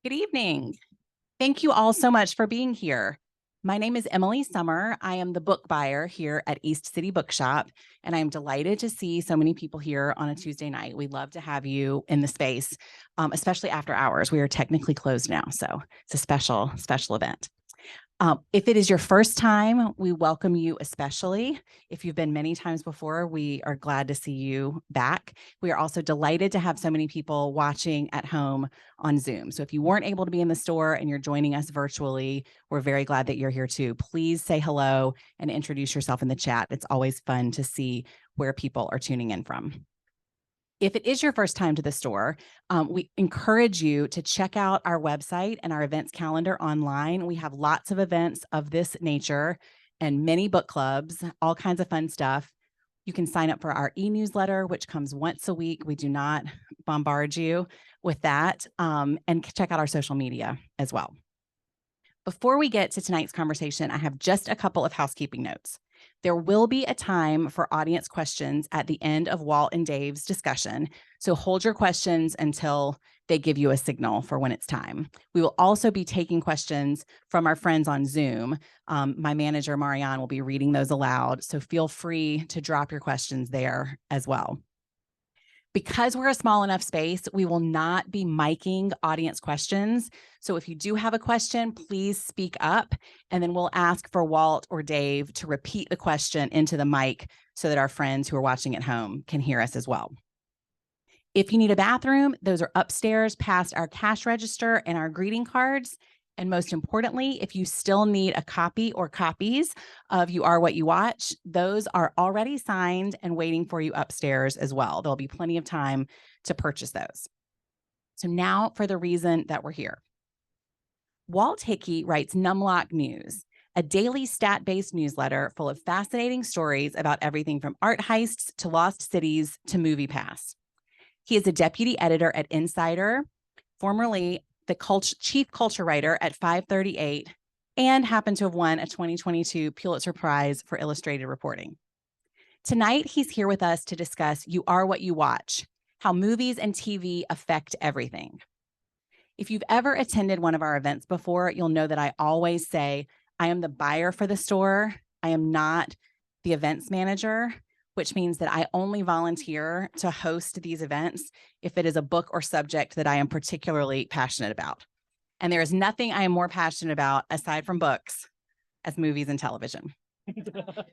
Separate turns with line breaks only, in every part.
Good evening. Thank you all so much for being here. My name is Emily Summer. I am the book buyer here at East City Bookshop, and I'm delighted to see so many people here on a Tuesday night. We'd love to have you in the space, especially after hours. We are technically closed now, so it's a special event. If it is your first time, we welcome you especially. If you've been many times before, we are glad to see you back. We are also delighted to have so many people watching at home on Zoom. So if you weren't able to be in the store and you're joining us virtually, we're very glad that you're here too. Please say hello and introduce yourself in the chat. It's always fun to see where people are tuning in from. If it is your first time to the store, we encourage you to check out our website and our events calendar online. We have lots of events of this nature and many book clubs, all kinds of fun stuff. You can sign up for our e-newsletter, which comes once a week. We do not bombard you with that, and check out our social media as well. Before we get to tonight's conversation, I have just a couple of housekeeping notes. There will be a time for audience questions at the end of Walt and Dave's discussion, so hold your questions until they give you a signal for when it's time. We will also be taking questions from our friends on Zoom. My manager, Marianne, will be reading those aloud, so feel free to drop your questions there as well. Because we're a small enough space, we will not be miking audience questions. So if you do have a question, please speak up, and then we'll ask for Walt or Dave to repeat the question into the mic so that our friends who are watching at home can hear us as well. If you need a bathroom, those are upstairs past our cash register and our greeting cards. And most importantly, if you still need a copy or copies of You Are What You Watch, those are already signed and waiting for you upstairs as well. There'll be plenty of time to purchase those. So now for the reason that we're here. Walt Hickey writes Numlock News, a daily stat-based newsletter full of fascinating stories about everything from art heists to lost cities to MoviePass. He is a deputy editor at Insider, formerly the chief culture writer at 538, and happened to have won a 2022 Pulitzer Prize for illustrated reporting. Tonight, he's here with us to discuss You Are What You Watch, how movies and TV affect everything. If you've ever attended one of our events before, you'll know that I always say, I am the buyer for the store. I am not the events manager, which means that I only volunteer to host these events if it is a book or subject that I am particularly passionate about. And there is nothing I am more passionate about aside from books as movies and television.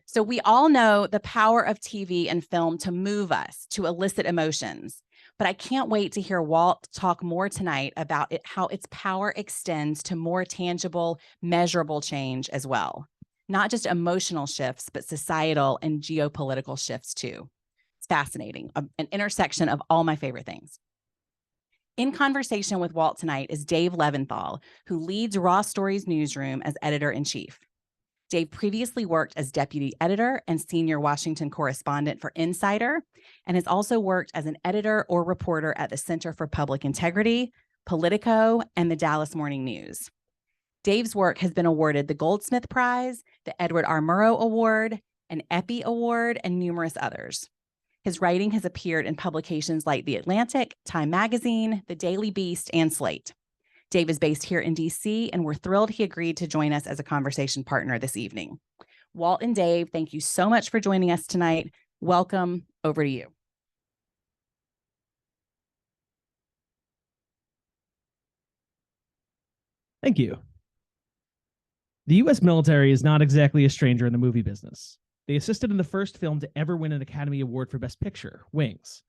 So we all know the power of TV and film to move us, to elicit emotions. But I can't wait to hear Walt talk more tonight about how its power extends to more tangible, measurable change as well. Not just emotional shifts, but societal and geopolitical shifts too. It's fascinating, an intersection of all my favorite things. In conversation with Walt tonight is Dave Levinthal, who leads Raw Stories Newsroom as editor-in-chief. Dave previously worked as deputy editor and senior Washington correspondent for Insider, and has also worked as an editor or reporter at the Center for Public Integrity, Politico, and the Dallas Morning News. Dave's work has been awarded the Goldsmith Prize, the Edward R. Murrow Award, an Eppie Award, and numerous others. His writing has appeared in publications like The Atlantic, Time Magazine, The Daily Beast, and Slate. Dave is based here in DC, and we're thrilled he agreed to join us as a conversation partner this evening. Walt and Dave, thank you so much for joining us tonight. Welcome. Over to you.
Thank you. The U.S. military is not exactly a stranger in the movie business. They assisted in the first film to ever win an Academy Award for Best Picture, Wings.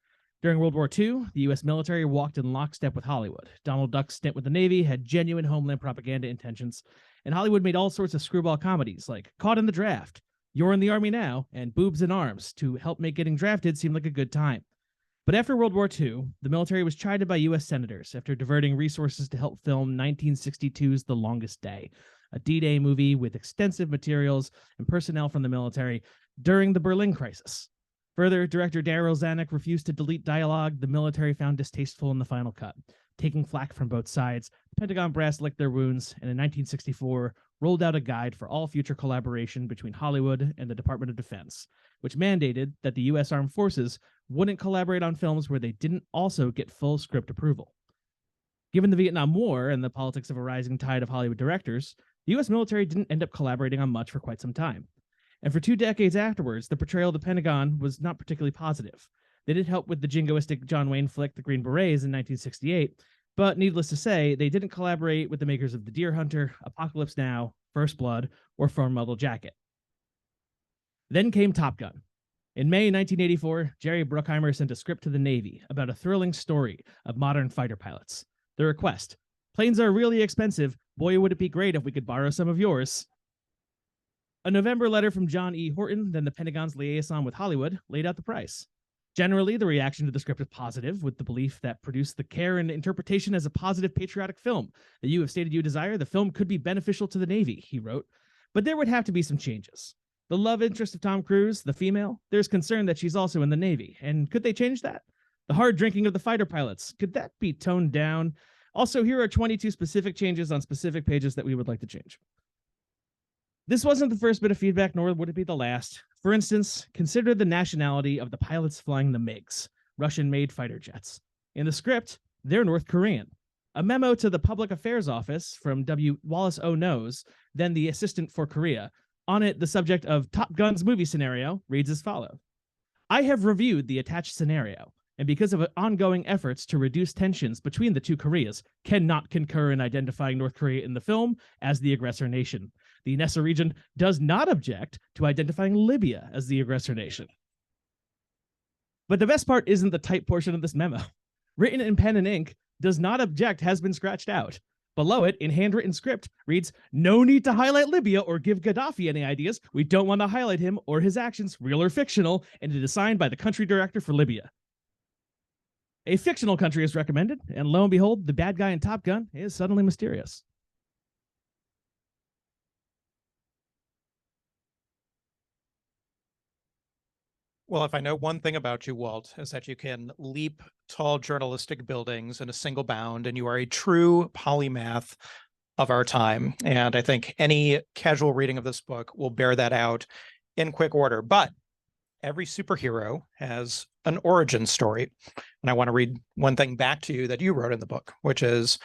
During World War II, the U.S. military walked in lockstep with Hollywood. Donald Duck's stint with the Navy had genuine homeland propaganda intentions, and Hollywood made all sorts of screwball comedies like Caught in the Draft, You're in the Army Now, and Boobs and Arms to help make getting drafted seem like a good time. But after World War II, the military was chided by U.S. senators after diverting resources to help film 1962's The Longest Day, a D-Day movie with extensive materials and personnel from the military during the Berlin crisis. Further, director Darryl Zanuck refused to delete dialogue the military found distasteful in the final cut. Taking flack from both sides, the Pentagon brass licked their wounds and in 1964 rolled out a guide for all future collaboration between Hollywood and the Department of Defense, which mandated that the U.S. Armed Forces wouldn't collaborate on films where they didn't also get full script approval. Given the Vietnam War and the politics of a rising tide of Hollywood directors, the U.S. military didn't end up collaborating on much for quite some time. And for 2 decades afterwards, the portrayal of the Pentagon was not particularly positive. They did help with the jingoistic John Wayne flick The Green Berets in 1968, but needless to say, they didn't collaborate with the makers of The Deer Hunter, Apocalypse Now, First Blood, or Full Metal Jacket. Then came Top Gun. In May 1984, Jerry Bruckheimer sent a script to the Navy about a thrilling story of modern fighter pilots. The request: planes are really expensive. Boy, would it be great if we could borrow some of yours. A November letter from John E. Horton, then the Pentagon's liaison with Hollywood, laid out the price. Generally, the reaction to the script is positive, with the belief that produce the care and interpretation as a positive patriotic film that you have stated you desire, the film could be beneficial to the Navy, he wrote. But there would have to be some changes. The love interest of Tom Cruise, the female, there's concern that she's also in the Navy. And could they change that? The hard drinking of the fighter pilots, could that be toned down? Also, here are 22 specific changes on specific pages that we would like to change. This wasn't the first bit of feedback, nor would it be the last. For instance, consider the nationality of the pilots flying the MiGs, Russian-made fighter jets. In the script, they're North Korean. A memo to the Public Affairs Office from W. Wallace O. Knowles, then the assistant for Korea, on it, the subject of Top Gun's movie scenario reads as follows. I have reviewed the attached scenario, and because of ongoing efforts to reduce tensions between the two Koreas, cannot concur in identifying North Korea in the film as the aggressor nation. The NESA region does not object to identifying Libya as the aggressor nation. But the best part isn't the type portion of this memo. Written in pen and ink, does not object has been scratched out. Below it, in handwritten script, reads, no need to highlight Libya or give Gaddafi any ideas. We don't want to highlight him or his actions, real or fictional, and it is signed by the country director for Libya. A fictional country is recommended, and lo and behold, the bad guy in Top Gun is suddenly mysterious.
Well, if I know one thing about you, Walt, is that you can leap tall journalistic buildings in a single bound, and you are a true polymath of our time. And I think any casual reading of this book will bear that out in quick order. But every superhero has an origin story. And I want to read one thing back to you that you wrote in the book, which is,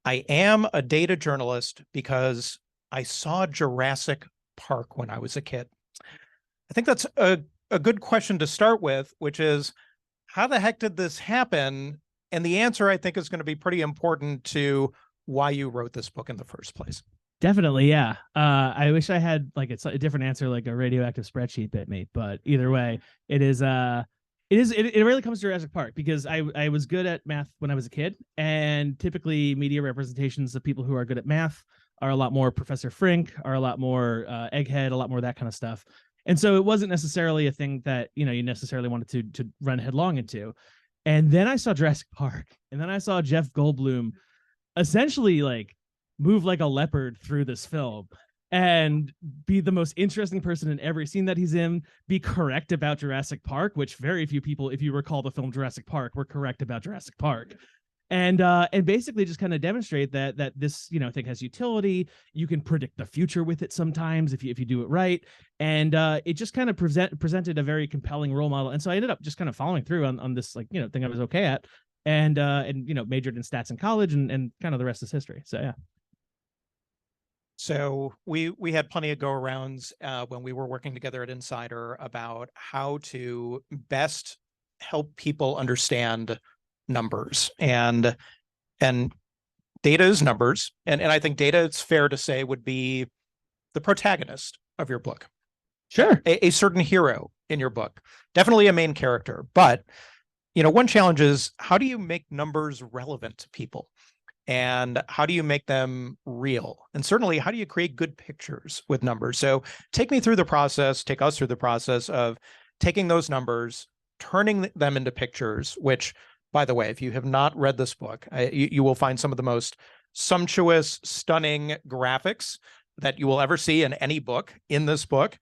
I am a data journalist because I saw Jurassic Park when I was a kid. I think that's a good question to start with, which is, how the heck did this happen? And the answer, I think, is going to be pretty important to why you wrote this book in the first place.
Definitely, yeah. I wish I had like a different answer, like a radioactive spreadsheet bit me, but either way, it really comes to Jurassic Park because I was good at math when I was a kid, and typically media representations of people who are good at math are a lot more Professor Frink, are a lot more Egghead, a lot more that kind of stuff. And so it wasn't necessarily a thing that, you necessarily wanted to run headlong into. And then I saw Jurassic Park, and then I saw Jeff Goldblum essentially like move like a leopard through this film and be the most interesting person in every scene that he's in, be correct about Jurassic Park, which very few people, if you recall the film Jurassic Park, were correct about Jurassic Park. And basically just kind of demonstrate that this thing has utility. You can predict the future with it sometimes if you do it right, and it just kind of presented a very compelling role model. And so I ended up just kind of following through on this thing I was okay at, and majored in stats in college, and kind of the rest is history. So yeah.
So we had plenty of go-arounds when we were working together at Insider about how to best help people understand numbers, and data is numbers, and I think data, it's fair to say, would be the protagonist of your book.
Sure.
A certain hero in your book, definitely a main character, but one challenge is, how do you make numbers relevant to people, and how do you make them real, and certainly how do you create good pictures with numbers? So take us through the process of taking those numbers, turning them into pictures, which, by the way, if you have not read this book, you will find some of the most sumptuous, stunning graphics that you will ever see in any book in this book.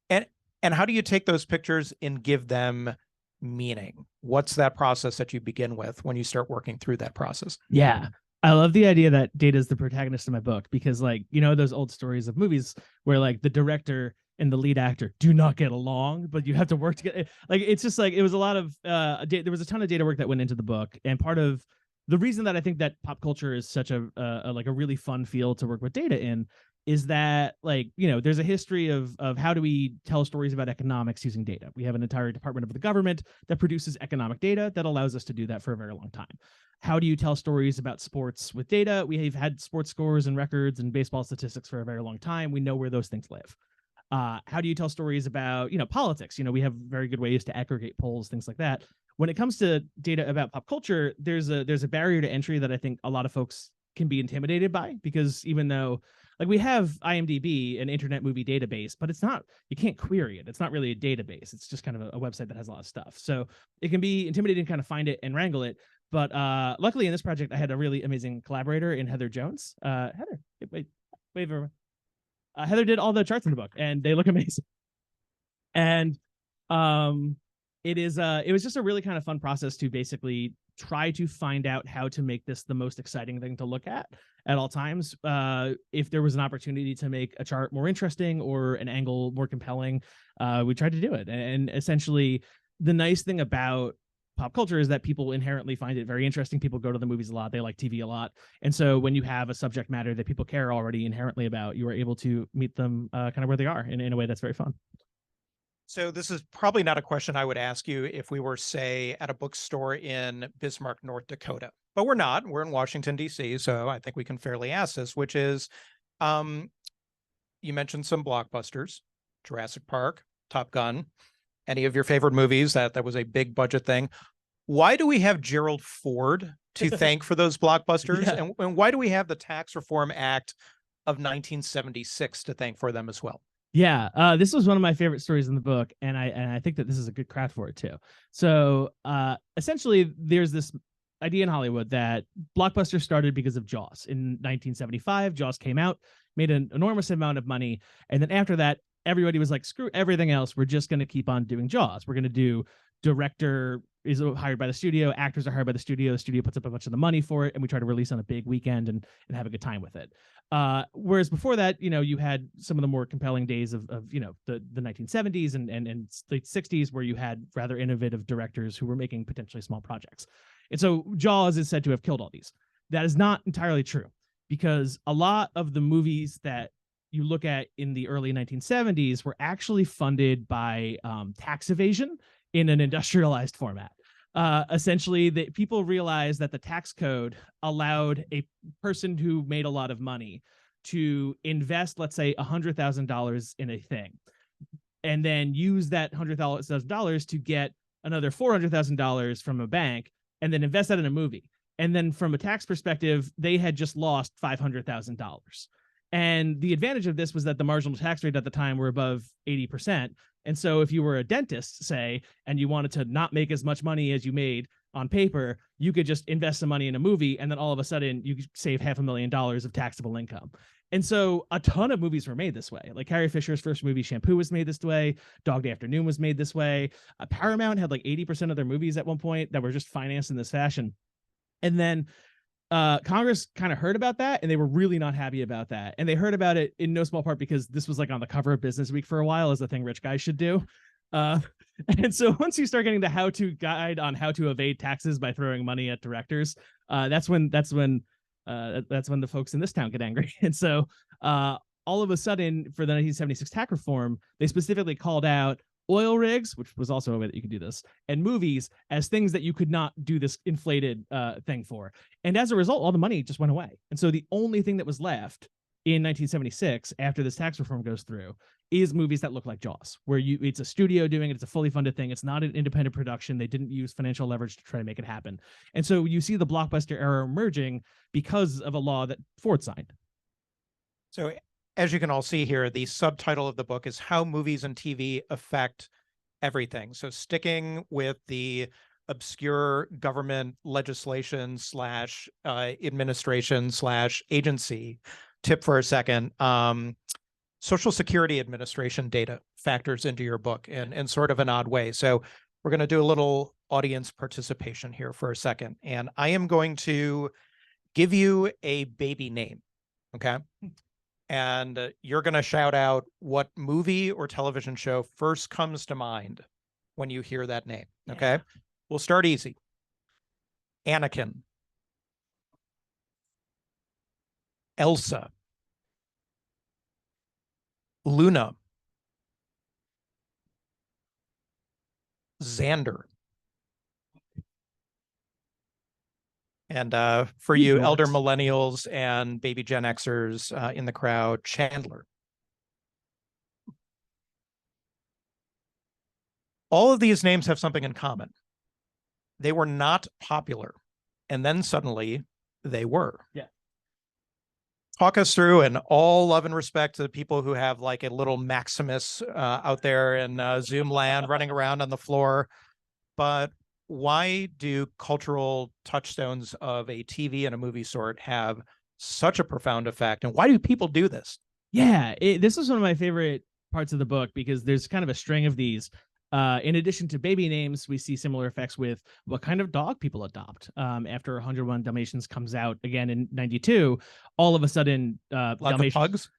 And how do you take those pictures and give them meaning? What's that process that you begin with when you start working through that process?
Yeah. I love the idea that Data is the protagonist of my book because, like, you know, those old stories of movies where like the director and the lead actor do not get along, but you have to work together. Like, it's just like, it was a lot of, there was a ton of data work that went into the book. And part of the reason that I think that pop culture is such a like a really fun field to work with data in is that, like, you know, there's a history of how do we tell stories about economics using data. We have an entire department of the government that produces economic data that allows us to do that for a very long time. How do you tell stories about sports with data? We have had sports scores and records and baseball statistics for a very long time. We know where those things live. How do you tell stories about, you know, politics? You know, we have very good ways to aggregate polls, things like that. When it comes to data about pop culture, there's a barrier to entry that I think a lot of folks can be intimidated by, because even though, like, we have IMDb, an internet movie database, but it's not, you can't query it. It's not really a database. It's just kind of a website that has a lot of stuff. So it can be intimidating to kind of find it and wrangle it. But luckily in this project, I had a really amazing collaborator in Heather Jones. Heather, wave over. Heather did all the charts in the book, and they look amazing. And it was just a really kind of fun process to basically try to find out how to make this the most exciting thing to look at all times. If there was an opportunity to make a chart more interesting or an angle more compelling, we tried to do it. And essentially, the nice thing about pop culture is that people inherently find it very interesting. People go to the movies a lot. They like TV a lot. And so when you have a subject matter that people care already inherently about, you are able to meet them kind of where they are in a way that's very fun.
So this is probably not a question I would ask you if we were, say, at a bookstore in Bismarck, North Dakota, but we're not. We're in Washington, D.C., so I think we can fairly ask this, which is, you mentioned some blockbusters, Jurassic Park, Top Gun, any of your favorite movies that was a big budget thing. Why do we have Gerald Ford to thank for those blockbusters?
Yeah.
And why do we have the Tax Reform Act of 1976 to thank for them as well?
Yeah, this was one of my favorite stories in the book, and I think that this is a good craft for it too. So essentially, there's this idea in Hollywood that blockbusters started because of Jaws. In 1975, Jaws came out, made an enormous amount of money, and then after that, everybody was like, screw everything else. We're just going to keep on doing Jaws. We're going to do director is hired by the studio, actors are hired by the studio puts up a bunch of the money for it, and we try to release on a big weekend and have a good time with it. Whereas before that, you know, you had some of the more compelling days of you know, the 1970s and late 60s, where you had rather innovative directors who were making potentially small projects. And so Jaws is said to have killed all these. That is not entirely true, because a lot of the movies that you look at in the early 1970s were actually funded by tax evasion in an industrialized format. Essentially, people realized that the tax code allowed a person who made a lot of money to invest, let's say, $100,000 in a thing, and then use that $100,000 to get another $400,000 from a bank, and then invest that in a movie. And then from a tax perspective, they had just lost $500,000. And the advantage of this was that the marginal tax rate at the time were above 80%. And so if you were a dentist, say, and you wanted to not make as much money as you made on paper, you could just invest some money in a movie, and then all of a sudden you could save $500,000 of taxable income. And so a ton of movies were made this way. Like Carrie Fisher's first movie, Shampoo, was made this way. Dog Day Afternoon was made this way. Paramount had like 80% of their movies at one point that were just financed in this fashion. And then Congress kind of heard about that, and they were really not happy about that. And they heard about it in no small part because this was like on the cover of Business Week for a while as a thing rich guys should do. And so once you start getting the how-to guide on how to evade taxes by throwing money at directors, that's when the folks in this town get angry. And so all of a sudden, for the 1976 tax reform, they specifically called out oil rigs, which was also a way that you could do this, and movies as things that you could not do this inflated thing for. And as a result, all the money just went away. And so the only thing that was left in 1976 after this tax reform goes through is movies that look like Jaws, where it's a studio doing it. It's a fully funded thing. It's not an independent production. They didn't use financial leverage to try to make it happen. And so you see the blockbuster era emerging because of a law that Ford signed.
So as you can all see here, the subtitle of the book is How Movies and TV Affect everything. So sticking with the obscure government legislation slash administration slash agency tip for a second, Social Security Administration data factors into your book in sort of an odd way. So we're going to do a little audience participation here for a second. And I am going to give you a baby name, okay? And you're going to shout out what movie or television show first comes to mind when you hear that name, okay?
Yeah.
We'll start easy. Anakin. Elsa. Luna. Xander. And for you elder millennials and baby Gen Xers in the crowd, Chandler. All of these names have something in common. They were not popular. And then suddenly they were.
Yeah.
Talk us through, and all love and respect to the people who have like a little Maximus out there in Zoom land running around on the floor. But why do cultural touchstones of a TV and a movie sort have such a profound effect? And why do people do this?
Yeah, this is one of my favorite parts of the book because there's kind of a string of these. In addition to baby names, we see similar effects with what kind of dog people adopt. After 101 Dalmatians comes out again in '92, all of a sudden,
Dalmatians, pugs?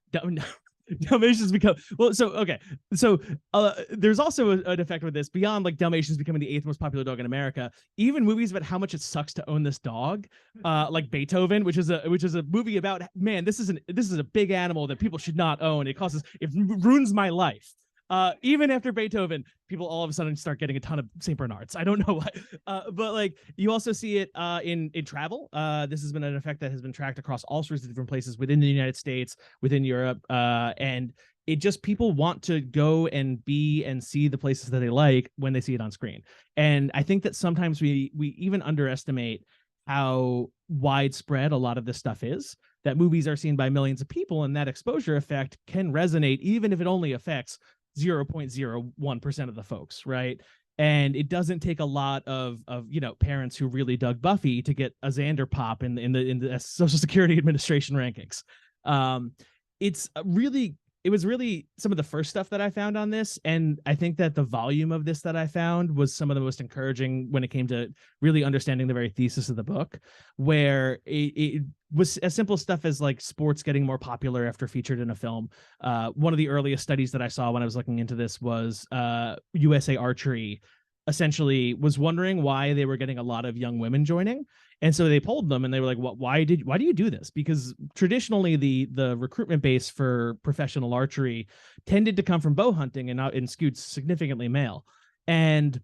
Dalmatians become so there's also an effect with this beyond like Dalmatians becoming the 8th most popular dog in America. Even movies about how much it sucks to own this dog, like Beethoven, which is a movie about, man, this is a big animal that people should not own. It ruins my life. Even after Beethoven, people all of a sudden start getting a ton of St. Bernards. I don't know why. But like you also see it in travel. This has been an effect that has been tracked across all sorts of different places within the United States, within Europe. And it just, people want to go and be and see the places that they like when they see it on screen. And I think that sometimes we even underestimate how widespread a lot of this stuff is, that movies are seen by millions of people, and that exposure effect can resonate even if it only affects 0.01% of the folks, right? And it doesn't take a lot of parents who really dug Buffy to get a Xander pop in the Social Security Administration rankings. It was really some of the first stuff that I found on this, and I think that the volume of this that I found was some of the most encouraging when it came to really understanding the very thesis of the book, where it was as simple stuff as like sports getting more popular after featured in a film. One of the earliest studies that I saw when I was looking into this was USA Archery essentially was wondering why they were getting a lot of young women joining. And so they polled them and they were like, why do you do this? Because traditionally the recruitment base for professional archery tended to come from bow hunting and skewed significantly male. And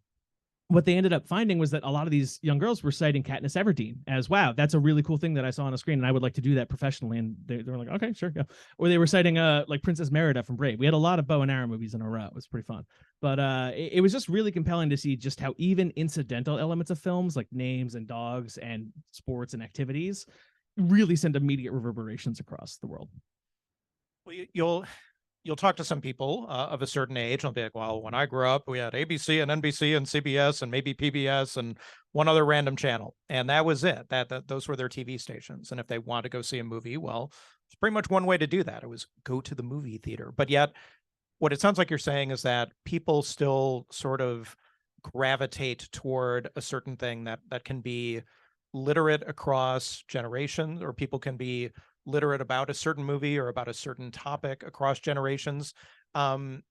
what they ended up finding was that a lot of these young girls were citing Katniss Everdeen as, wow, that's a really cool thing that I saw on a screen and I would like to do that professionally. And they were like, okay, sure, go. Or they were citing like Princess Merida from Brave. We had a lot of bow and arrow movies in a row. It was pretty fun. But it was just really compelling to see just how even incidental elements of films like names and dogs and sports and activities really send immediate reverberations across the world.
Well, you'll talk to some people of a certain age, and they'll be like, well, when I grew up, we had ABC and NBC and CBS and maybe PBS and one other random channel. And that was it. Those were their TV stations. And if they want to go see a movie, well, it's pretty much one way to do that. It was go to the movie theater. But yet, what it sounds like you're saying is that people still sort of gravitate toward a certain thing that can be literate across generations, or people can be literate about a certain movie or about a certain topic across generations. Have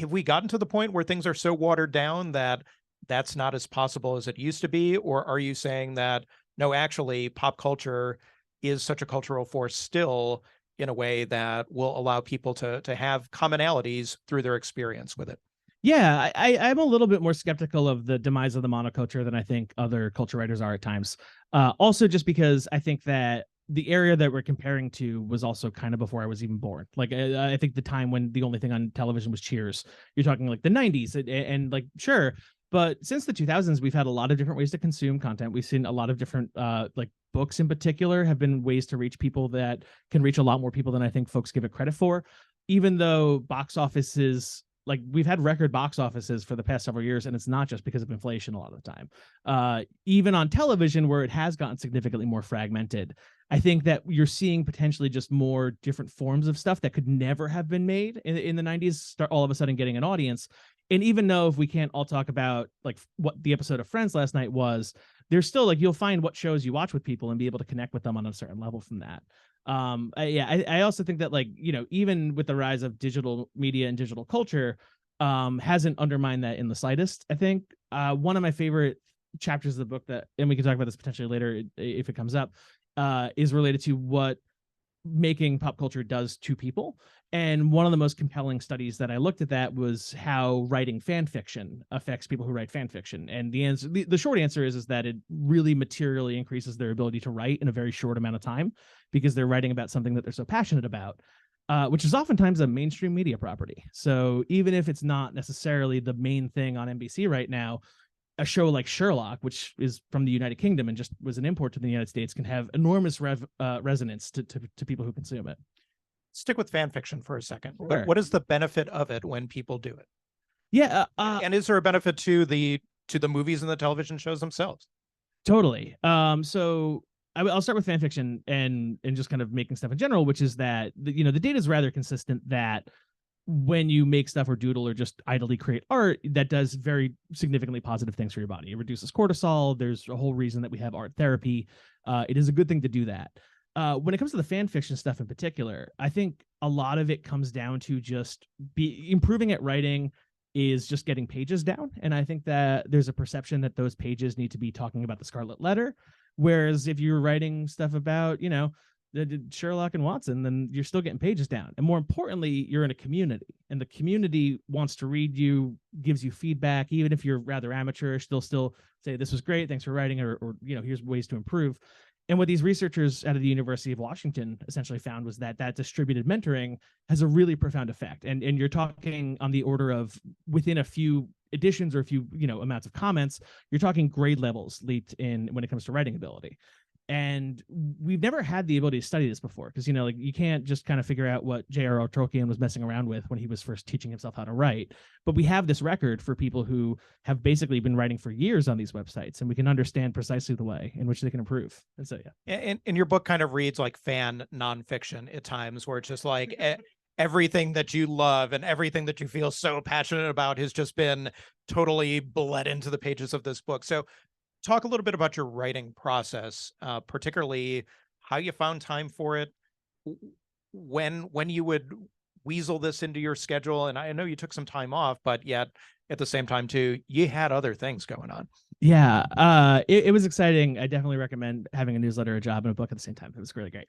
we gotten to the point where things are so watered down that that's not as possible as it used to be? Or are you saying that, no, actually pop culture is such a cultural force still in a way that will allow people to have commonalities through their experience with it?
Yeah, I'm a little bit more skeptical of the demise of the monoculture than I think other culture writers are at times. Also, just because I think that the area that we're comparing to was also kind of before I was even born. Like, I think the time when the only thing on television was Cheers. You're talking like the 90s and like, sure. But since the 2000s, we've had a lot of different ways to consume content. We've seen a lot of different, like books in particular have been ways to reach people that can reach a lot more people than I think folks give it credit for. Even though box offices like we've had record box offices for the past several years, and it's not just because of inflation a lot of the time. Even on television, where it has gotten significantly more fragmented, I think that you're seeing potentially just more different forms of stuff that could never have been made in the 90s start all of a sudden getting an audience. And even though if we can't all talk about like what the episode of Friends last night was, there's still like you'll find what shows you watch with people and be able to connect with them on a certain level from that. I also think that, like, you know, even with the rise of digital media and digital culture, hasn't undermined that in the slightest. I think one of my favorite chapters of the book, that, and we can talk about this potentially later if it comes up, is related to what making pop culture does to people. And one of the most compelling studies that I looked at that was how writing fan fiction affects people who write fan fiction. And the answer, the short answer is that it really materially increases their ability to write in a very short amount of time, because they're writing about something that they're so passionate about, which is oftentimes a mainstream media property. So even if it's not necessarily the main thing on NBC right now, a show like Sherlock, which is from the United Kingdom and just was an import to the United States, can have enormous resonance to people who consume it.
Stick with fan fiction for a second.
Sure.
What is the benefit of it when people do it?
Yeah,
and is there a benefit to the movies and the television shows themselves?
Totally. So I'll start with fan fiction and just kind of making stuff in general, which is that the data is rather consistent that when you make stuff or doodle or just idly create art, that does very significantly positive things for your body. It reduces cortisol. There's a whole reason that we have art therapy. It is a good thing to do that. When it comes to the fan fiction stuff in particular, I think a lot of it comes down to just improving at writing is just getting pages down. And I think that there's a perception that those pages need to be talking about the Scarlet Letter. Whereas if you're writing stuff about, Sherlock and Watson, then you're still getting pages down. And more importantly, you're in a community, and the community wants to read you, gives you feedback. Even if you're rather amateurish, they'll still say, this was great, thanks for writing, or here's ways to improve. And what these researchers out of the University of Washington essentially found was that distributed mentoring has a really profound effect. And you're talking on the order of within a few editions or a few, amounts of comments, you're talking grade levels leaped in when it comes to writing ability. And we've never had the ability to study this before, because, you can't just kind of figure out what J.R.R. Tolkien was messing around with when he was first teaching himself how to write. But we have this record for people who have basically been writing for years on these websites, and we can understand precisely the way in which they can improve. And so, yeah.
And your book kind of reads like fan nonfiction at times, where it's just like everything that you love and everything that you feel so passionate about has just been totally bled into the pages of this book. So talk a little bit about your writing process, particularly how you found time for it, when you would weasel this into your schedule. And I know you took some time off, but yet at the same time too, you had other things going on.
Yeah, it was exciting. I definitely recommend having a newsletter, a job, and a book at the same time. It was really great.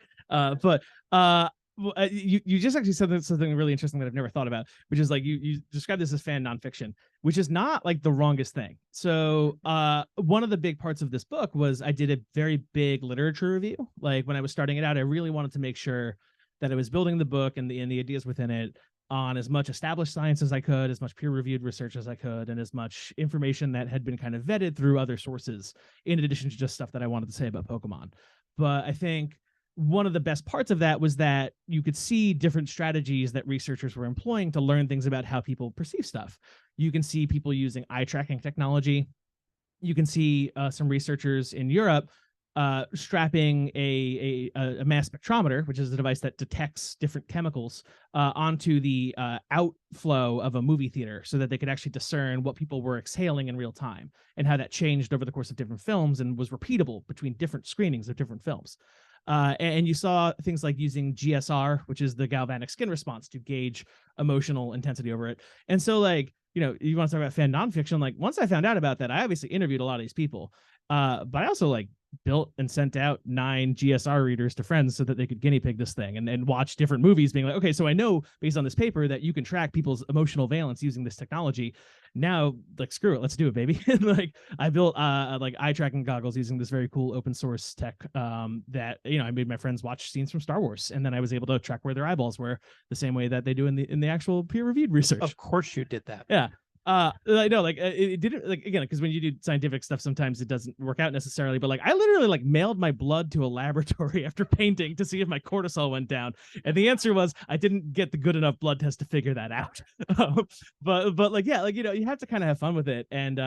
You just actually said something really interesting that I've never thought about, which is like you described this as fan nonfiction, which is not like the wrongest thing. So one of the big parts of this book was I did a very big literature review. Like when I was starting it out, I really wanted to make sure that I was building the book and the ideas within it on as much established science as I could, as much peer-reviewed research as I could, and as much information that had been kind of vetted through other sources, in addition to just stuff that I wanted to say about Pokemon. But I think one of the best parts of that was that you could see different strategies that researchers were employing to learn things about how people perceive stuff. You can see people using eye tracking technology. You can see some researchers in Europe strapping a mass spectrometer, which is a device that detects different chemicals, onto the outflow of a movie theater, so that they could actually discern what people were exhaling in real time, and how that changed over the course of different films and was repeatable between different screenings of different films. And you saw things like using GSR, which is the galvanic skin response, to gauge emotional intensity over it. And so, like, you want to talk about fan nonfiction. Like, once I found out about that, I obviously interviewed a lot of these people, but I also built and sent out 9 GSR readers to friends so that they could guinea pig this thing and watch different movies, being like, okay, so I know based on this paper that you can track people's emotional valence using this technology. Now, screw it, let's do it, baby. I built eye tracking goggles using this very cool open source tech that I made my friends watch scenes from Star Wars, and then I was able to track where their eyeballs were, the same way that they do in the actual peer reviewed research.
Of course you did that.
Yeah. I know, like it didn't, like, again, because when you do scientific stuff, sometimes it doesn't work out necessarily. But like, I literally like mailed my blood to a laboratory after painting to see if my cortisol went down, and the answer was I didn't get the good enough blood test to figure that out. But like, yeah, like, you know, you have to kind of have fun with it, and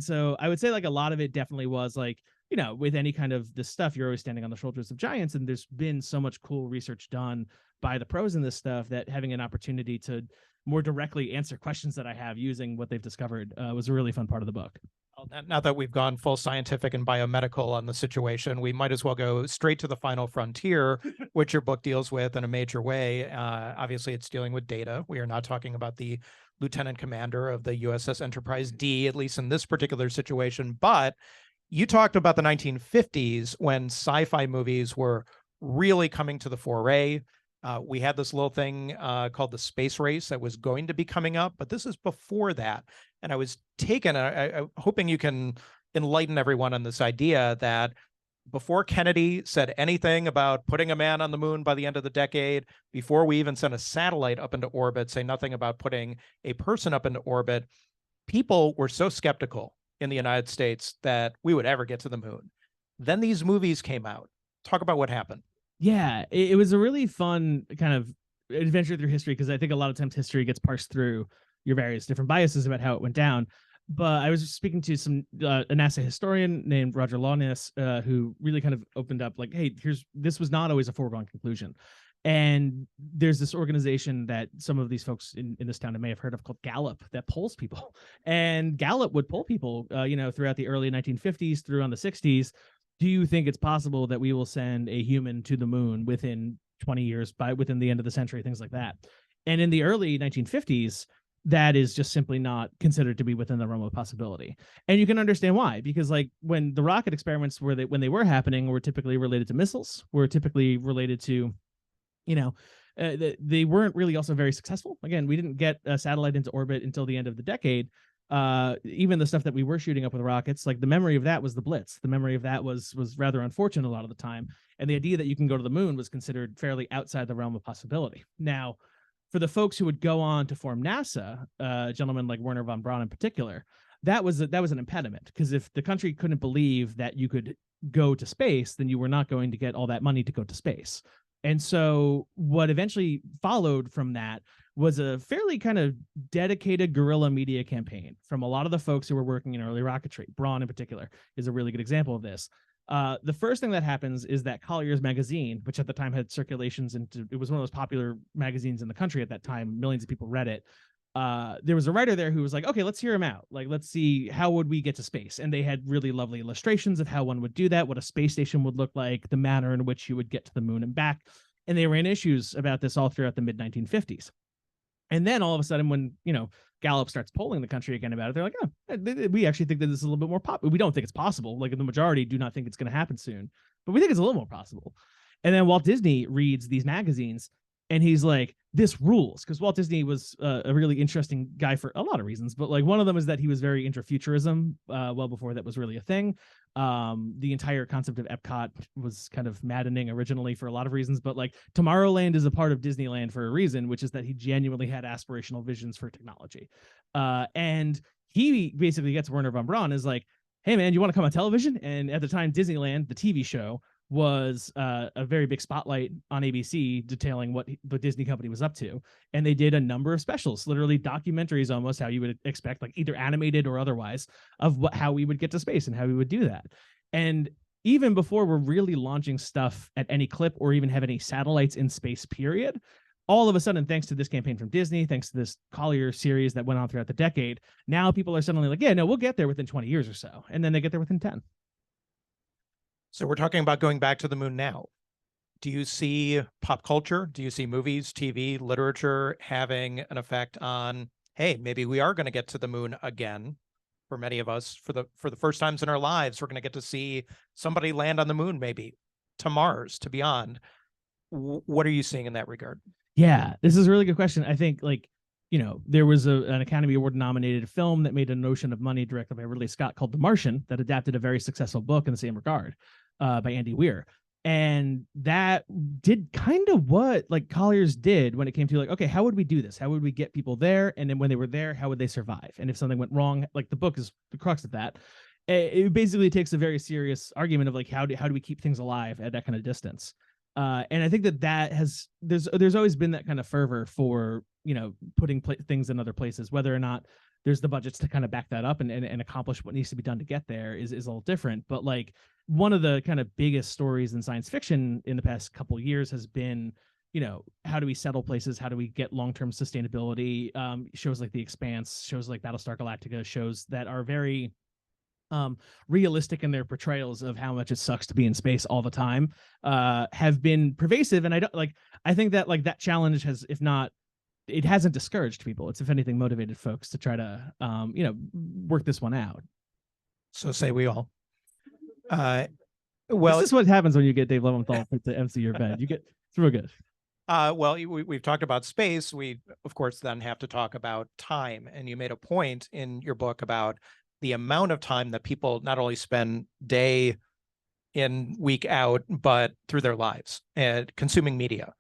so I would say like a lot of it definitely was like, you know, with any kind of this stuff, you're always standing on the shoulders of giants, and there's been so much cool research done by the pros in this stuff that having an opportunity to more directly answer questions that I have using what they've discovered was a really fun part of the book.
Well, now that we've gone full scientific and biomedical on the situation, we might as well go straight to the final frontier, which your book deals with in a major way. Obviously, it's dealing with data. We are not talking about the lieutenant commander of the USS Enterprise D, at least in this particular situation. But you talked about the 1950s when sci-fi movies were really coming to the foray. We had this little thing called the space race that was going to be coming up, but this is before that. And I was taken, hoping you can enlighten everyone on this idea that before Kennedy said anything about putting a man on the moon by the end of the decade, before we even sent a satellite up into orbit, say nothing about putting a person up into orbit, people were so skeptical in the United States that we would ever get to the moon. Then these movies came out. Talk about what happened.
Yeah, it was a really fun kind of adventure through history, because I think a lot of times history gets parsed through your various different biases about how it went down. But I was speaking to a NASA historian named Roger Lawness, who really kind of opened up like, hey, this was not always a foregone conclusion. And there's this organization that some of these folks in this town may have heard of called Gallup that polls people. And Gallup would poll people, you know, throughout the early 1950s through on the 60s. Do you think it's possible that we will send a human to the moon within 20 years, within the end of the century, things like that? And in the early 1950s, that is just simply not considered to be within the realm of possibility. And you can understand why, because like when the rocket experiments when they were happening were typically related to missiles, were typically related to, you know, they weren't really also very successful. Again, we didn't get a satellite into orbit until the end of the decade. Even the stuff that we were shooting up with rockets, like the memory of that was the Blitz. The memory of that was rather unfortunate a lot of the time. And the idea that you can go to the moon was considered fairly outside the realm of possibility. Now, for the folks who would go on to form NASA, gentlemen like Wernher von Braun in particular, that was an impediment, because if the country couldn't believe that you could go to space, then you were not going to get all that money to go to space. And so what eventually followed from that was a fairly kind of dedicated guerrilla media campaign from a lot of the folks who were working in early rocketry. Braun in particular is a really good example of this. The first thing that happens is that Collier's magazine, which at the time had circulations into, it was one of the most popular magazines in the country at that time. Millions of people read it. There was a writer there who was like, okay, let's hear him out. Like, let's see, how would we get to space? And they had really lovely illustrations of how one would do that, what a space station would look like, the manner in which you would get to the moon and back. And they ran issues about this all throughout the mid 1950s. And then all of a sudden, when, you know, Gallup starts polling the country again about it, they're like, oh, we actually think that this is a little bit more popular. We don't think it's possible. Like, the majority do not think it's going to happen soon, but we think it's a little more possible. And then Walt Disney reads these magazines and he's like, this rules. Because Walt Disney was a really interesting guy for a lot of reasons, but like one of them is that he was very into futurism well before that was really a thing. The entire concept of Epcot was kind of maddening originally for a lot of reasons, but like Tomorrowland is a part of Disneyland for a reason, which is that he genuinely had aspirational visions for technology. And he basically gets Wernher von Braun is like, hey man, you want to come on television? And at the time, Disneyland, the TV show, was a very big spotlight on ABC detailing what the Disney company was up to. And they did a number of specials, literally documentaries, almost how you would expect, like either animated or otherwise, of how we would get to space and how we would do that. And even before we're really launching stuff at any clip or even have any satellites in space, period, all of a sudden, thanks to this campaign from Disney, thanks to this Collier series that went on throughout the decade, now people are suddenly like, yeah, no, we'll get there within 20 years or so. And then they get there within 10.
So we're talking about going back to the moon now. Do you see pop culture? Do you see movies, TV, literature having an effect on, hey, maybe we are going to get to the moon again? For many of us, for the first times in our lives, we're going to get to see somebody land on the moon, maybe to Mars, to beyond. What are you seeing in that regard?
Yeah, this is a really good question. I think, like, you know, there was an Academy Award nominated film that made a notion of money directed by Ridley Scott called The Martian that adapted a very successful book in the same regard by Andy Weir. And that did kind of what like Collier's did when it came to like, okay, how would we do this? How would we get people there? And then when they were there, how would they survive? And if something went wrong, like the book is the crux of that. It basically takes a very serious argument of like, how do we keep things alive at that kind of distance? And I think that has, there's always been that kind of fervor for, you know, putting things in other places, whether or not there's the budgets to kind of back that up and accomplish what needs to be done to get there is a little different. But like one of the kind of biggest stories in science fiction in the past couple of years has been, you know, how do we settle places? How do we get long-term sustainability? Shows like The Expanse, shows like Battlestar Galactica, shows that are very realistic in their portrayals of how much it sucks to be in space all the time, have been pervasive. And I think that like that challenge has, if not, it hasn't discouraged people. It's, if anything, motivated folks to try to, you know, work this one out.
So say we all. Well,
this is what happens when you get Dave Levinthal to MC your bed. You get, it's real good.
Well, we've talked about space. We, of course, then have to talk about time. And you made a point in your book about the amount of time that people not only spend day in, week out, but through their lives and consuming media.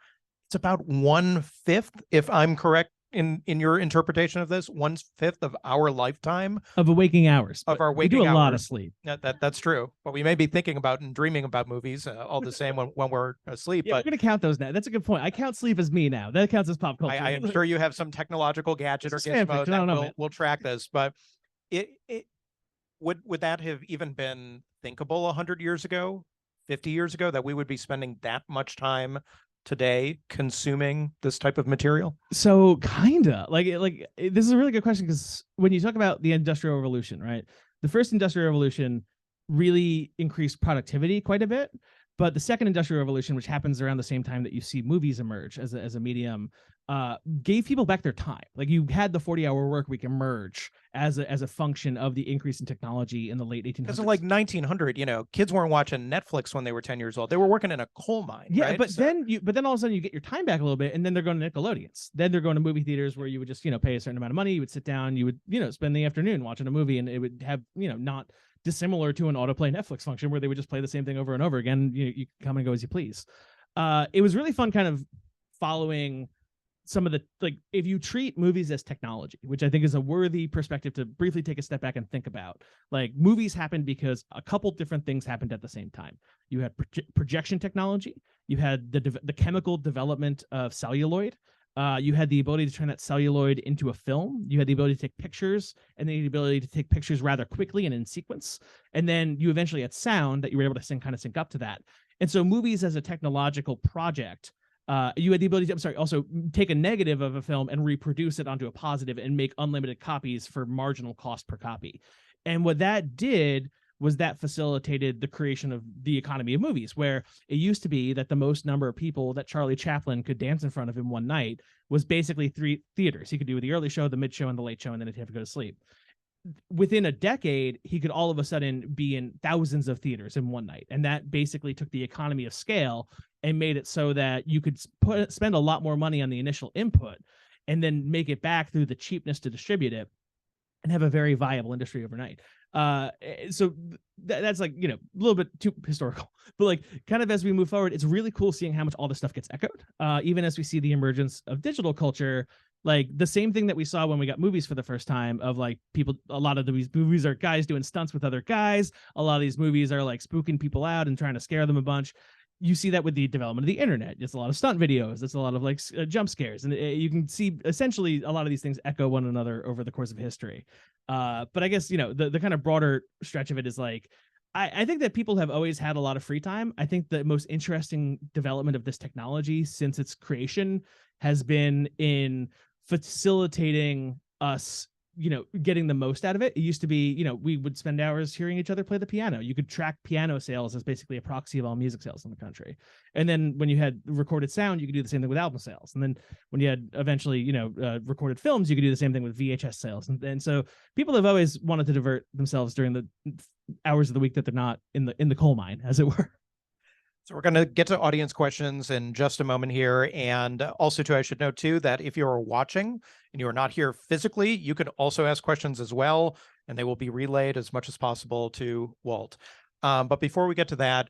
It's about 1/5, if I'm correct in your interpretation of this, 1/5 of our lifetime
of waking hours.
Of our waking
hours. We do a
hours.
lot of sleep.
That's true. But we may be thinking about and dreaming about movies all the same when we're asleep.
Yeah,
but
we're going to count those now. That's a good point. I count sleep as me now. That counts as pop culture.
I am sure you have some technological gadget or gizmo that will track this. But would that have even been thinkable 100 years ago, 50 years ago, that we would be spending that much time today consuming this type of material?
So kinda like this is a really good question, because when you talk about the Industrial Revolution, right? The first Industrial Revolution really increased productivity quite a bit, but the second Industrial Revolution, which happens around the same time that you see movies emerge as a medium, gave people back their time. Like you had the 40-hour work week emerge as a function of the increase in technology in the late 1800s.
Because like 1900, you know, kids weren't watching Netflix when they were 10 years old. They were working in a coal mine.
Yeah,
right?
but then all of a sudden you get your time back a little bit, and then they're going to Nickelodeons. Then they're going to movie theaters where you would just, you know, pay a certain amount of money. You would sit down, you would, you know, spend the afternoon watching a movie, and it would have, you know, not dissimilar to an autoplay Netflix function where they would just play the same thing over and over again. You come and go as you please. It was really fun kind of following some of the, like, if you treat movies as technology, which I think is a worthy perspective to briefly take a step back and think about. Like, movies happened because a couple different things happened at the same time. You had projection technology, you had the chemical development of celluloid, you had the ability to turn that celluloid into a film, you had the ability to take pictures, and then the ability to take pictures rather quickly and in sequence, and then you eventually had sound that you were able to sync up to that. And so movies as a technological project, you had the ability to, also take a negative of a film and reproduce it onto a positive and make unlimited copies for marginal cost per copy. And what that did was that facilitated the creation of the economy of movies, where it used to be that the most number of people that Charlie Chaplin could dance in front of in one night was basically 3 theaters. He could do the early show, the mid show, and the late show, and then he'd have to go to sleep. Within a decade, he could all of a sudden be in thousands of theaters in one night. And that basically took the economy of scale and made it so that you could spend a lot more money on the initial input and then make it back through the cheapness to distribute it and have a very viable industry overnight. So that's like, you know, a little bit too historical, but like kind of as we move forward, it's really cool seeing how much all this stuff gets echoed. Even as we see the emergence of digital culture, like the same thing that we saw when we got movies for the first time, of like people, a lot of these movies are guys doing stunts with other guys. A lot of these movies are like spooking people out and trying to scare them a bunch. You see that with the development of the internet. It's a lot of stunt videos. It's a lot of like jump scares. And you can see essentially a lot of these things echo one another over the course of history. But I guess, you know, the kind of broader stretch of it is like, I think that people have always had a lot of free time. I think the most interesting development of this technology since its creation has been in facilitating us, you know, getting the most out of it. It used to be, you know, we would spend hours hearing each other play the piano. You could track piano sales as basically a proxy of all music sales in the country. And then when you had recorded sound, you could do the same thing with album sales. And then when you had eventually, you know, recorded films, you could do the same thing with VHS sales. And so people have always wanted to divert themselves during the hours of the week that they're not in the coal mine, as it were.
So we're going to get to audience questions in just a moment here. And also, too, I should note, too, that if you're watching and you are not here physically, you could also ask questions as well, and they will be relayed as much as possible to Walt. But before we get to that,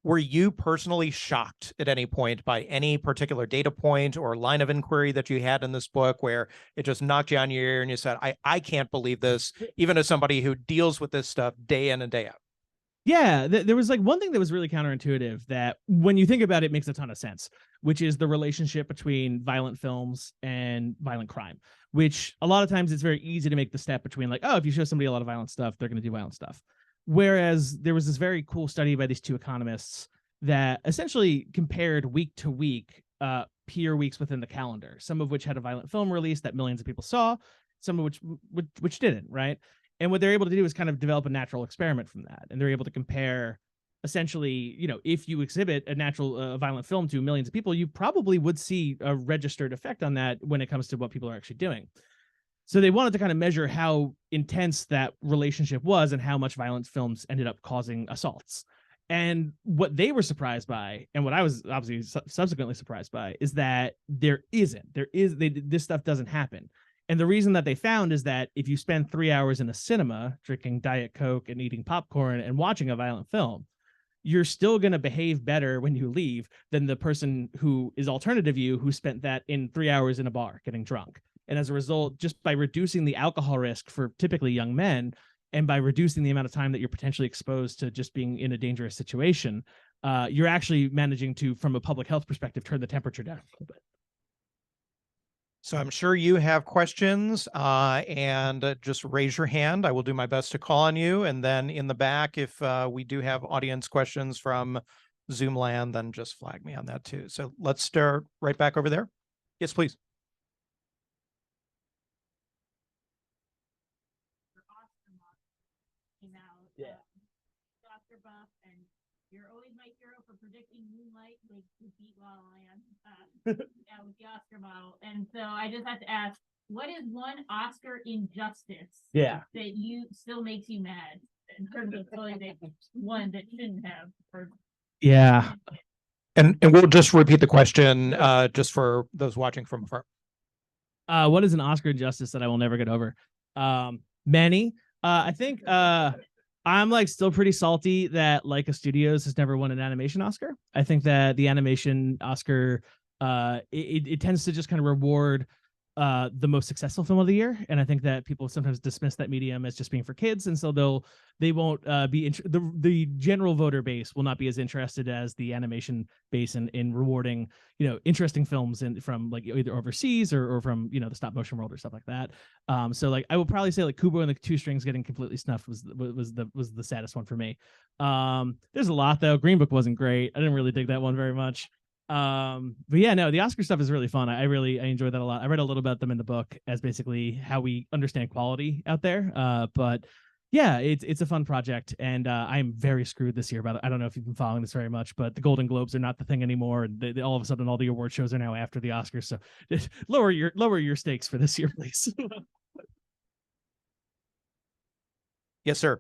Were you personally shocked at any point by any particular data point or line of inquiry that you had in this book where it just knocked you on your ear and you said, I can't believe this, even as somebody who deals with this stuff day in and day out?
Yeah, there was like one thing that was really counterintuitive that when you think about it makes a ton of sense, which is the relationship between violent films and violent crime, which a lot of times it's very easy to make the step between like, oh, if you show somebody a lot of violent stuff, they're going to do violent stuff. Whereas there was this very cool study by these two economists that essentially compared week to week peer weeks within the calendar, some of which had a violent film release that millions of people saw, some of which didn't, right? And what they're able to do is kind of develop a natural experiment from that. And they're able to compare essentially, you know, if you exhibit a natural violent film to millions of people, you probably would see a registered effect on that when it comes to what people are actually doing. So they wanted to kind of measure how intense that relationship was and how much violent films ended up causing assaults. And what they were surprised by, and what I was obviously subsequently surprised by, is that this stuff doesn't happen. And the reason that they found is that if you spend 3 hours in a cinema drinking Diet Coke and eating popcorn and watching a violent film, you're still going to behave better when you leave than the person who is alternative you who spent that in 3 hours in a bar getting drunk. And as a result, just by reducing the alcohol risk for typically young men, and by reducing the amount of time that you're potentially exposed to just being in a dangerous situation, you're actually managing to, from a public health perspective, turn the temperature down a little bit.
So I'm sure you have questions, and just raise your hand. I will do my best to call on you. And then in the back, if we do have audience questions from Zoom land, then just flag me on that too. So let's start right back over there. Yes, please.
Yeah. Oscar buff, and you're always my hero for predicting Moonlight, like to beat La La Land, with the Oscar model. And so I just have to ask, what is one Oscar injustice that you still makes you mad in terms of one that shouldn't have?
Yeah.
And we'll just repeat the question just for those watching from afar.
What is an Oscar injustice that I will never get over? Many. I think I'm like still pretty salty that Leica Studios has never won an animation Oscar. I think that the animation Oscar, it tends to just kind of reward the most successful film of the year, and I think that people sometimes dismiss that medium as just being for kids, and so they won't be the general voter base will not be as interested as the animation base in rewarding, you know, interesting films from like either overseas or from, you know, the stop motion world or stuff like that. So like I will probably say like Kubo and the Two Strings getting completely snuffed was the saddest one for me. There's a lot though. Green Book wasn't great. I didn't really dig that one very much. But yeah, no, the Oscar stuff is really fun. I enjoy that a lot. I read a little about them in the book as basically how we understand quality out there. But yeah, it's a fun project, and I'm very screwed this year about it. I don't know if you've been following this very much, but the Golden Globes are not the thing anymore, and they all of a sudden all the award shows are now after the Oscars. So lower your stakes for this year, please.
Yes, sir.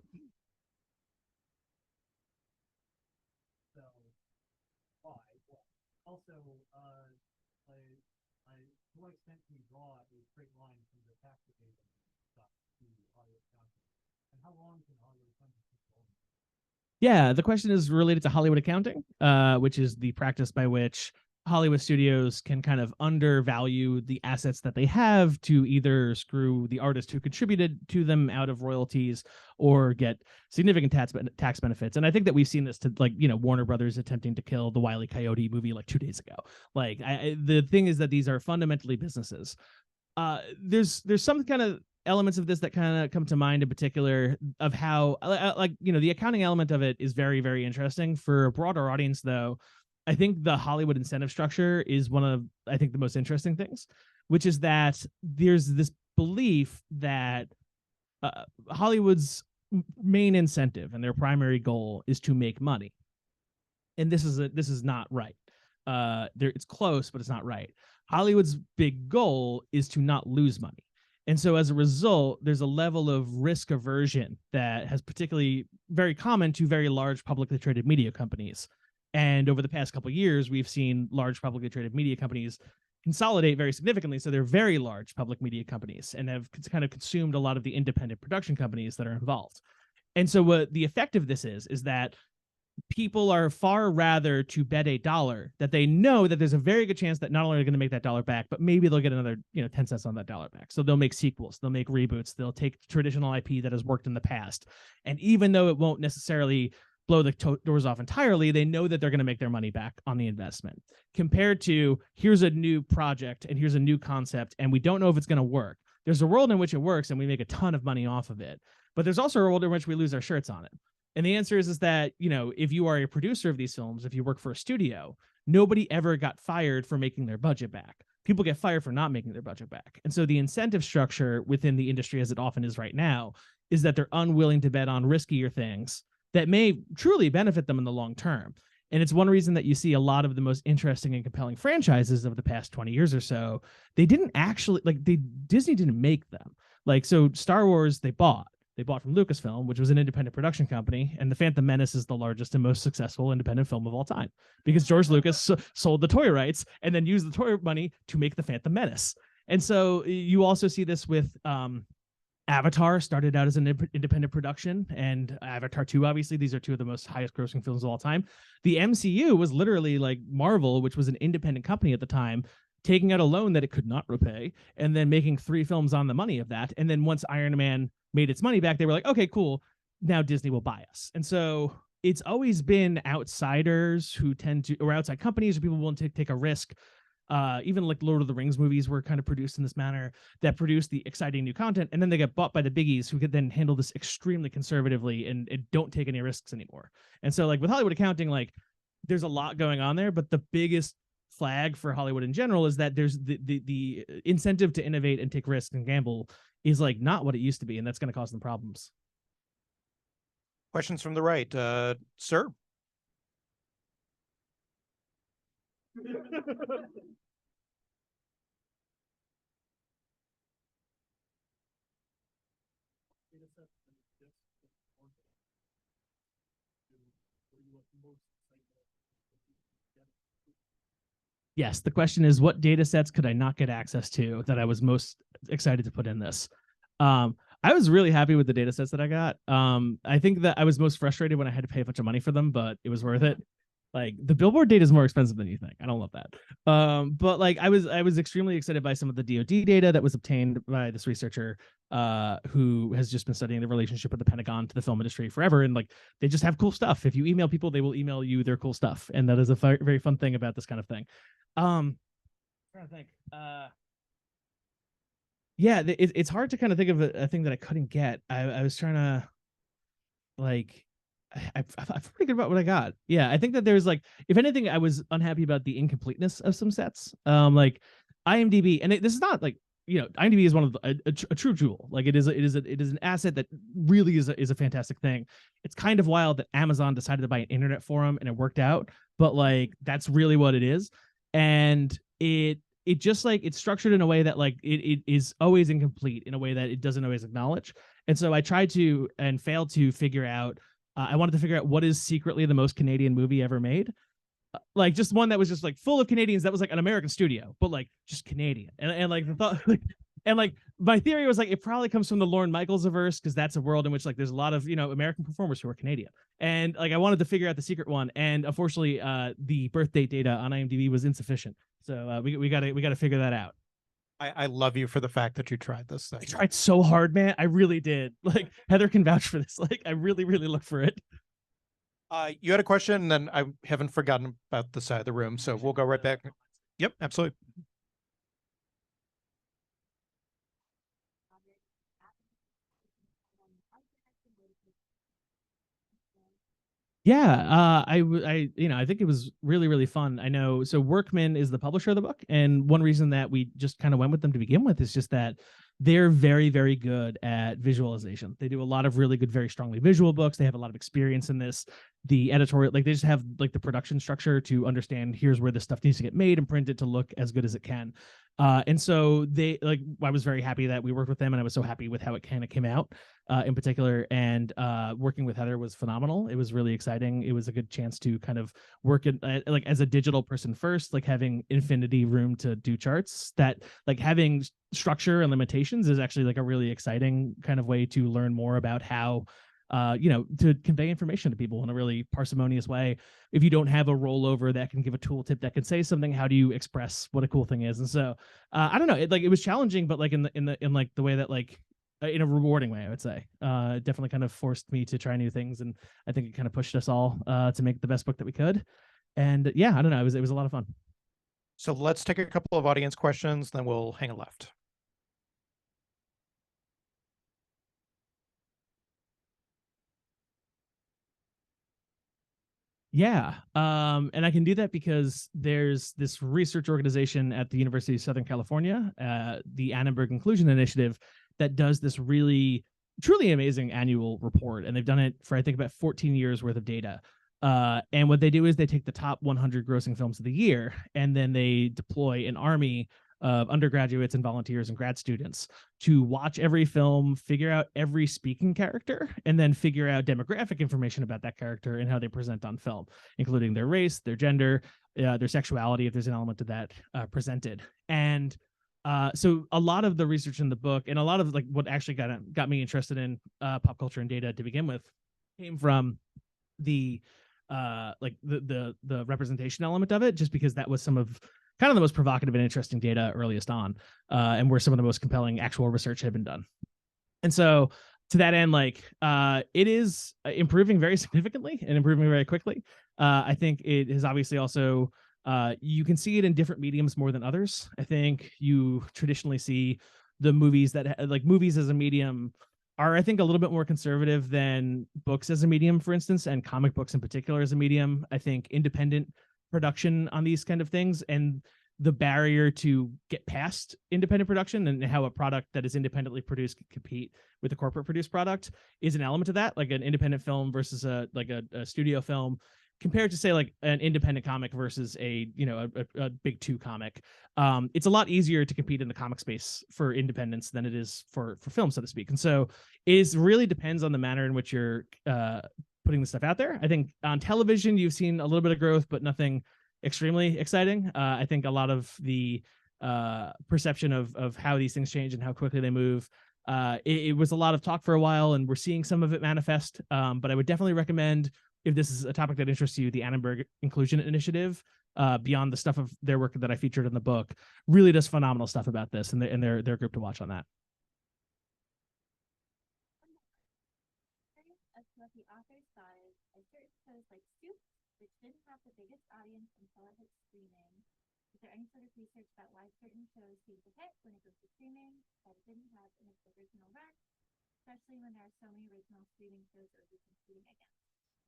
Also, to what extent can you draw a straight line from the tax evasion stuff to Hollywood accounting? And how long can Hollywood accounting keep going?
Yeah, the question is related to Hollywood accounting, which is the practice by which Hollywood studios can kind of undervalue the assets that they have to either screw the artist who contributed to them out of royalties or get significant tax benefits. And I think that we've seen this to, like, you know, Warner Brothers attempting to kill the Wile E. Coyote movie like 2 days ago. Like, the thing is that these are fundamentally businesses. There's some kind of elements of this that kind of come to mind in particular of how, like, you know, the accounting element of it is very, very interesting. For a broader audience, though, I think the Hollywood incentive structure is one of, I think, the most interesting things, which is that there's this belief that Hollywood's main incentive and their primary goal is to make money. And this is not right. It's close, but it's not right. Hollywood's big goal is to not lose money. And so as a result, there's a level of risk aversion that has particularly very common to very large publicly traded media companies. And over the past couple of years, we've seen large publicly traded media companies consolidate very significantly. So they're very large public media companies and have kind of consumed a lot of the independent production companies that are involved. And so what the effect of this is that people are far rather to bet $1 that they know that there's a very good chance that not only are they going to make that dollar back, but maybe they'll get another 10 cents on that dollar back. So they'll make sequels, they'll make reboots, they'll take traditional IP that has worked in the past, and even though it won't necessarily blow the doors off entirely, they know that they're going to make their money back on the investment, compared to here's a new project and here's a new concept and we don't know if it's going to work. There's a world in which it works and we make a ton of money off of it, but there's also a world in which we lose our shirts on it. And the answer is that, if you are a producer of these films, if you work for a studio, nobody ever got fired for making their budget back. People get fired for not making their budget back. And so the incentive structure within the industry, as it often is right now, is that they're unwilling to bet on riskier things that may truly benefit them in the long term. And it's one reason that you see a lot of the most interesting and compelling franchises of the past 20 years or so. They didn't actually, Disney didn't make them. So Star Wars, they bought from Lucasfilm, which was an independent production company, and The Phantom Menace is the largest and most successful independent film of all time because George Lucas sold the toy rights and then used the toy money to make The Phantom Menace. And so you also see this with Avatar. Started out as an independent production, and Avatar 2, obviously, these are two of the most highest grossing films of all time. The MCU was literally like Marvel, which was an independent company at the time, taking out a loan that it could not repay, and then making 3 films on the money of that. And then once Iron Man made its money back, they were like, okay, cool, now Disney will buy us. And so it's always been outsiders who tend to, or outside companies or people willing to take a risk. Even like Lord of the Rings movies were kind of produced in this manner, that produce the exciting new content, and then they get bought by the biggies who could then handle this extremely conservatively and don't take any risks anymore. And so with Hollywood accounting, there's a lot going on there, but the biggest flag for Hollywood in general is that there's the incentive to innovate and take risks and gamble is not what it used to be, and that's going to cause them problems.
Questions from the right, sir.
Yes, the question is, what data sets could I not get access to that I was most excited to put in this? I was really happy with the data sets that I got. I think that I was most frustrated when I had to pay a bunch of money for them, but it was worth it. The Billboard data is more expensive than you think. I don't love that. But I was extremely excited by some of the DoD data that was obtained by this researcher who has just been studying the relationship of the Pentagon to the film industry forever. And they just have cool stuff. If you email people, they will email you their cool stuff. And that is a very fun thing about this kind of thing. I'm trying to think. Yeah, it's hard to kind of think of a thing that I couldn't get. I was trying to I feel pretty good about what I got. Yeah, I think that there's if anything, I was unhappy about the incompleteness of some sets. IMDb, and this is not IMDb is one of a true jewel. It is an asset that really is a fantastic thing. It's kind of wild that Amazon decided to buy an internet forum and it worked out, but that's really what it is. And it just it's structured in a way that it is always incomplete in a way that it doesn't always acknowledge. And so I tried to and failed to figure out. I wanted to figure out what is secretly the most Canadian movie ever made. Just one that was just full of Canadians that was an American studio, but just Canadian. And the thought and my theory was it probably comes from the Lorne Michaels-averse, because that's a world in which there's a lot of American performers who are Canadian. And I wanted to figure out the secret one, and unfortunately the birth date data on IMDb was insufficient. So we gotta figure that out.
I love you for the fact that you tried this thing.
I tried so hard, man. I really did. Heather can vouch for this. I really looked for it.
You had a question, and then I haven't forgotten about the side of the room, so we'll go right back. Yep, absolutely.
Yeah, I think it was really fun. I know. So Workman is the publisher of the book, and one reason that we just kind of went with them to begin with is just that they're very good at visualization. They do a lot of really good, very strongly visual books. They have a lot of experience in this. The editorial, they just have the production structure to understand here's where this stuff needs to get made and printed to look as good as it can. And so they I was very happy that we worked with them, and I was so happy with how it kind of came out in particular. And working with Heather was phenomenal. It was really exciting. It was a good chance to kind of work in as a digital person first, having infinity room to do charts, that having structure and limitations is actually a really exciting kind of way to learn more about how to convey information to people in a really parsimonious way. If you don't have a rollover that can give a tooltip that can say something, how do you express what a cool thing is? And so I don't know, it was challenging, but like in like the way that like in a rewarding way, I would say. It definitely kind of forced me to try new things, and I think it kind of pushed us all to make the best book that we could. And yeah, I don't know, it was a lot of fun.
So let's take a couple of audience questions, then we'll hang a left.
Yeah. And I can do that because there's this research organization at the University of Southern California, the Annenberg Inclusion Initiative, that does this really, truly amazing annual report. And they've done it for, I think, about 14 years worth of data. And what they do is they take the top 100 grossing films of the year, and then they deploy an army of undergraduates and volunteers and grad students to watch every film, figure out every speaking character, and then figure out demographic information about that character and how they present on film, including their race, their gender, their sexuality, if there's an element of that presented. And so a lot of the research in the book, and a lot of like what actually got me interested in pop culture and data to begin with, came from the the representation element of it, just because that was some of kind of the most provocative and interesting data earliest on, and where some of the most compelling actual research had been done. And so to that end, like it is improving very significantly and improving very quickly. I think it is obviously also you can see it in different mediums more than others. I think you traditionally see the movies that like movies as a medium are, I think, a little bit more conservative than books as a medium, for instance, and comic books in particular as a medium. I think independent production on these kind of things and the barrier to get past independent production and how a product that is independently produced can compete with a corporate produced product is an element of that, like an independent film versus a studio film, compared to say like an independent comic versus a big two comic. It's a lot easier to compete in the comic space for independence than it is for film, so to speak. And so it really depends on the manner in which you're putting the stuff out there. I think on television, you've seen a little bit of growth, but nothing extremely exciting. I think a lot of the perception of how these things change and how quickly they move, it was a lot of talk for a while, and we're seeing some of it manifest. But I would definitely recommend, if this is a topic that interests you, the Annenberg Inclusion Initiative, beyond the stuff of their work that I featured in the book, really does phenomenal stuff about this, and their group to watch on that.
What the author's thought is, as certain shows like Soup, which didn't have the biggest audience until it hit streaming. Is there any sort of research about why certain shows seem to hit when it goes to streaming that it didn't have in its original run, especially when there are so many original streaming shows that are competing against?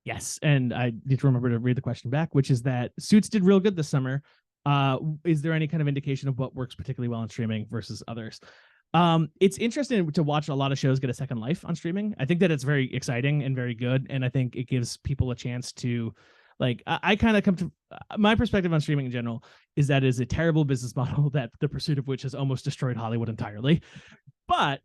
Yes, and I need to remember to read the question back, which is that Suits did real good this summer. Is there any kind of indication of what works particularly well in streaming versus others? It's interesting to watch a lot of shows get a second life on streaming. I think that it's very exciting and very good, and I think it gives people a chance to, like, I kind of come to my perspective on streaming in general is that it is a terrible business model that the pursuit of which has almost destroyed Hollywood entirely. But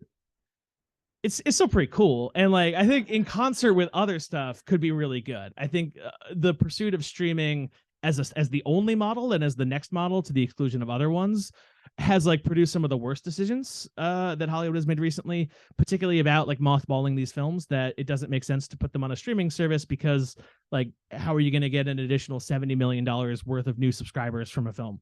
it's still pretty cool, and like I think in concert with other stuff could be really good. I think the pursuit of streaming as the only model and as the next model to the exclusion of other ones has like produced some of the worst decisions that Hollywood has made recently, particularly about like mothballing these films, that it doesn't make sense to put them on a streaming service because like how are you going to get an additional $70 million worth of new subscribers from a film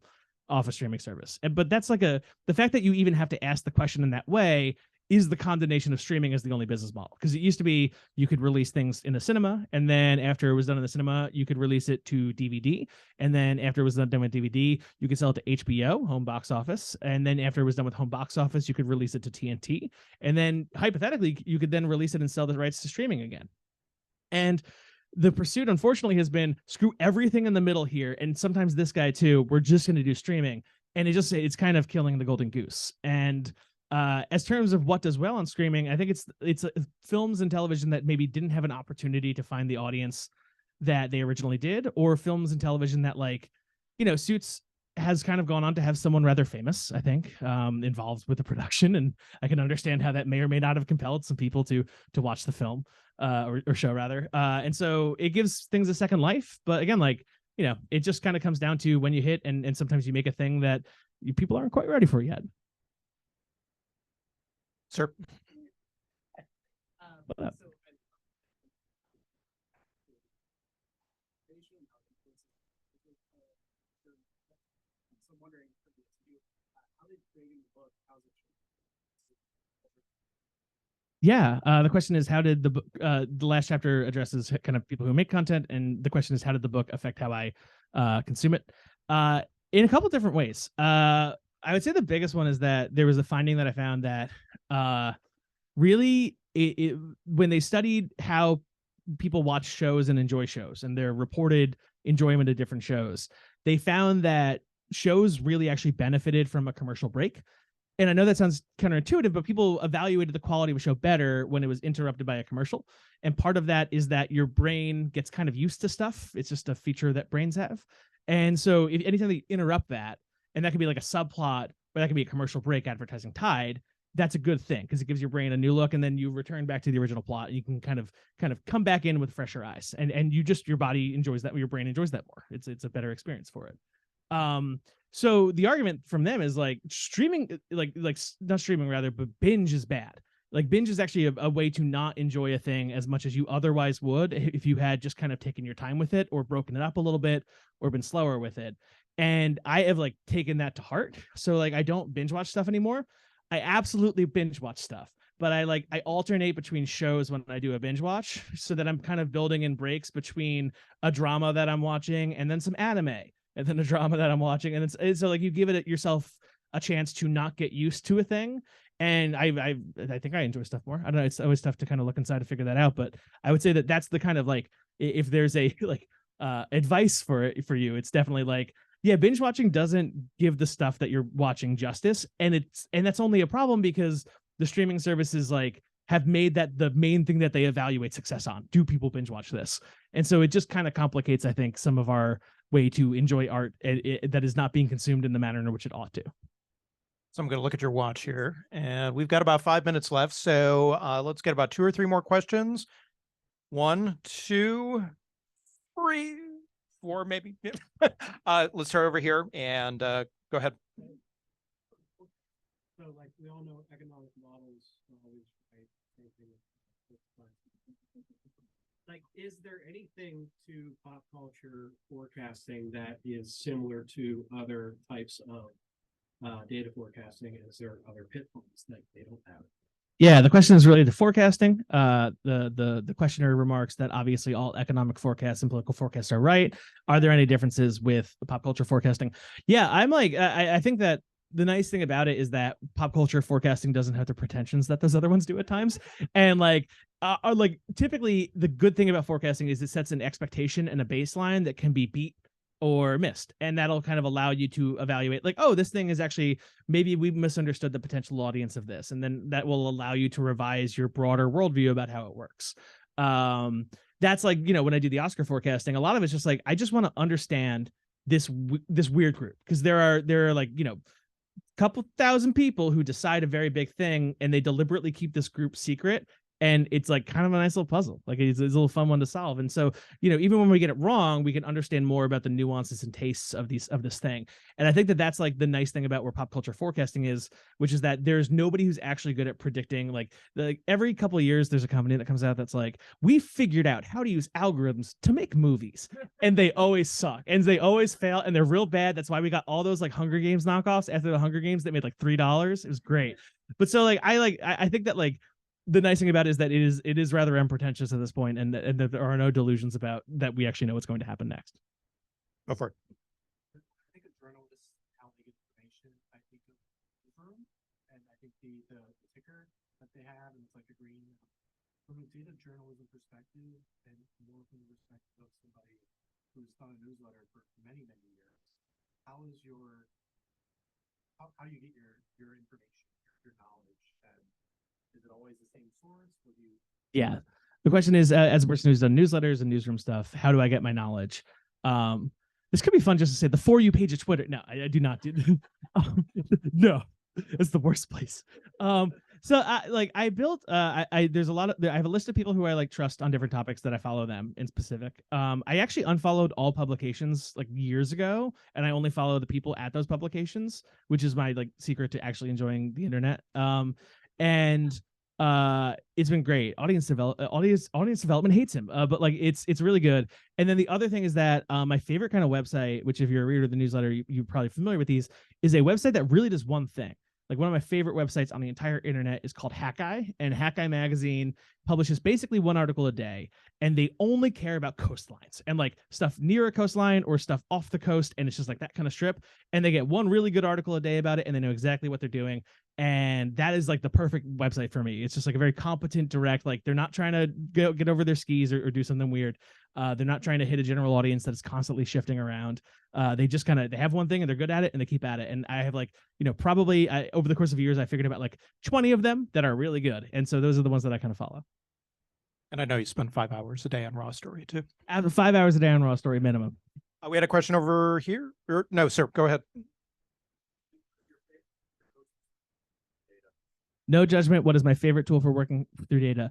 off a streaming service? But that's like the fact that you even have to ask the question in that way is the condemnation of streaming as the only business model. Because it used to be you could release things in the cinema, and then after it was done in the cinema, you could release it to DVD. And then after it was done with DVD, you could sell it to HBO, home box office. And then after it was done with home box office, you could release it to TNT. And then hypothetically, you could then release it and sell the rights to streaming again. And the pursuit, unfortunately, has been screw everything in the middle here. And sometimes this guy too, we're just going to do streaming. And it's kind of killing the golden goose. And as terms of what does well on streaming, I think it's films and television that maybe didn't have an opportunity to find the audience that they originally did, or films and television that, like, Suits has kind of gone on to have someone rather famous, I think, involved with the production, and I can understand how that may or may not have compelled some people to watch the film or show rather. And so it gives things a second life, but again, like, it just kind of comes down to when you hit, and sometimes you make a thing that people aren't quite ready for yet.
Sir.
So
information and how it influences so I'm wondering how did creating the book, how's it changed?
Yeah, the question is, how did the book, the last chapter addresses kind of people who make content, and the question is, how did the book affect how I consume it? In a couple different ways. I would say the biggest one is that there was a finding that I found that really, when they studied how people watch shows and enjoy shows and their reported enjoyment of different shows, they found that shows really actually benefited from a commercial break. And I know that sounds counterintuitive, but people evaluated the quality of a show better when it was interrupted by a commercial. And part of that is that your brain gets kind of used to stuff. It's just a feature that brains have. And so if anytime they interrupt that, and that could be like a subplot, or that could be a commercial break, advertising tied, that's a good thing because it gives your brain a new look, and then you return back to the original plot, and you can kind of come back in with fresher eyes, and your body enjoys that, your brain enjoys that more. It's a better experience for it. So the argument from them is like streaming, like not streaming rather, but binge is bad. Like binge is actually a way to not enjoy a thing as much as you otherwise would if you had just kind of taken your time with it, or broken it up a little bit, or been slower with it. And I have like taken that to heart. So like I don't binge watch stuff anymore. I absolutely binge watch stuff, but I alternate between shows when I do a binge watch, so that I'm kind of building in breaks between a drama that I'm watching and then some anime, and then a drama that I'm watching. And so like you give it yourself a chance to not get used to a thing. And I think I enjoy stuff more. I don't know. It's always tough to kind of look inside to figure that out. But I would say that that's the kind of like, if there's a like advice for you, it's definitely like, yeah, binge watching doesn't give the stuff that you're watching justice. And that's only a problem because the streaming services like have made that the main thing that they evaluate success on. Do people binge watch this? And so it just kind of complicates, I think, some of our way to enjoy art that is not being consumed in the manner in which it ought to.
So I'm going to look at your watch here, and we've got about 5 minutes left. So let's get about 2 or 3 more questions. 1, 2, 3, 4, maybe. Let's start over here and go ahead.
So, like, we all know economic models always right. Like, is there anything to pop culture forecasting that is similar to other types of data forecasting? Is there other pitfalls that they don't have?
Yeah, the question is related to forecasting. The questioner remarks that obviously all economic forecasts and political forecasts are right. Are there any differences with the pop culture forecasting? Yeah, I'm like, I think that the nice thing about it is that pop culture forecasting doesn't have the pretensions that those other ones do at times. And like typically the good thing about forecasting is it sets an expectation and a baseline that can be beat or missed. And that'll kind of allow you to evaluate like, oh, this thing is actually, maybe we misunderstood the potential audience of this. And then that will allow you to revise your broader worldview about how it works. That's like, when I do the Oscar forecasting, a lot of it's just like, I just want to understand this weird group, because there are like, couple thousand people who decide a very big thing, and they deliberately keep this group secret. And it's like kind of a nice little puzzle. Like it's a little fun one to solve. And so, even when we get it wrong, we can understand more about the nuances and tastes of this thing. And I think that that's like the nice thing about where pop culture forecasting is, which is that there's nobody who's actually good at predicting. Like every couple of years, there's a company that comes out that's like, we figured out how to use algorithms to make movies, and they always suck and they always fail and they're real bad. That's why we got all those like Hunger Games knockoffs after the Hunger Games that made like $3. It was great. But so like I think that like, the nice thing about it is that it is rather unpretentious at this point, and that there are no delusions about that we actually know what's going to happen next.
Go for it.
I think a journalist telling information, I think of room, and I think the ticker that they have, and it's like a green. From a data journalism perspective, and more from the perspective of somebody who's done a newsletter for many years, how do you get your information, your knowledge, and is it always the same source?
Yeah. The question is, as a person who's done newsletters and newsroom stuff, how do I get my knowledge? This could be fun just to say the For You page of Twitter. No, I do not do no, it's the worst place. So I built, there's a lot of, I have a list of people who I like trust on different topics that I follow them in specific. I actually unfollowed all publications like years ago, and I only follow the people at those publications, which is my like secret to actually enjoying the internet. And It's been great. Audience development hates him, but like it's really good. And then the other thing is that my favorite kind of website, which if you're a reader of the newsletter, you're probably familiar with these, is a website that really does one thing. Like one of my favorite websites on the entire internet is called Hackeye, and Hackeye magazine publishes basically one article a day, and they only care about coastlines and like stuff near a coastline or stuff off the coast, and it's just like that kind of strip. And they get one really good article a day about it, and they know exactly what they're doing. And that is like the perfect website for me. It's just like a very competent, direct, like they're not trying to get over their skis or do something weird. They're not trying to hit a general audience that is constantly shifting around. They just kind of, they have one thing and they're good at it and they keep at it. And I have like, probably over the course of years, I figured about like 20 of them that are really good. And so those are the ones that I kind of follow.
And I know you spend 5 hours a day on Raw Story too.
5 hours a day on Raw Story minimum.
We had a question over here. No, sir, go ahead.
No judgment. What is my favorite tool for working through data?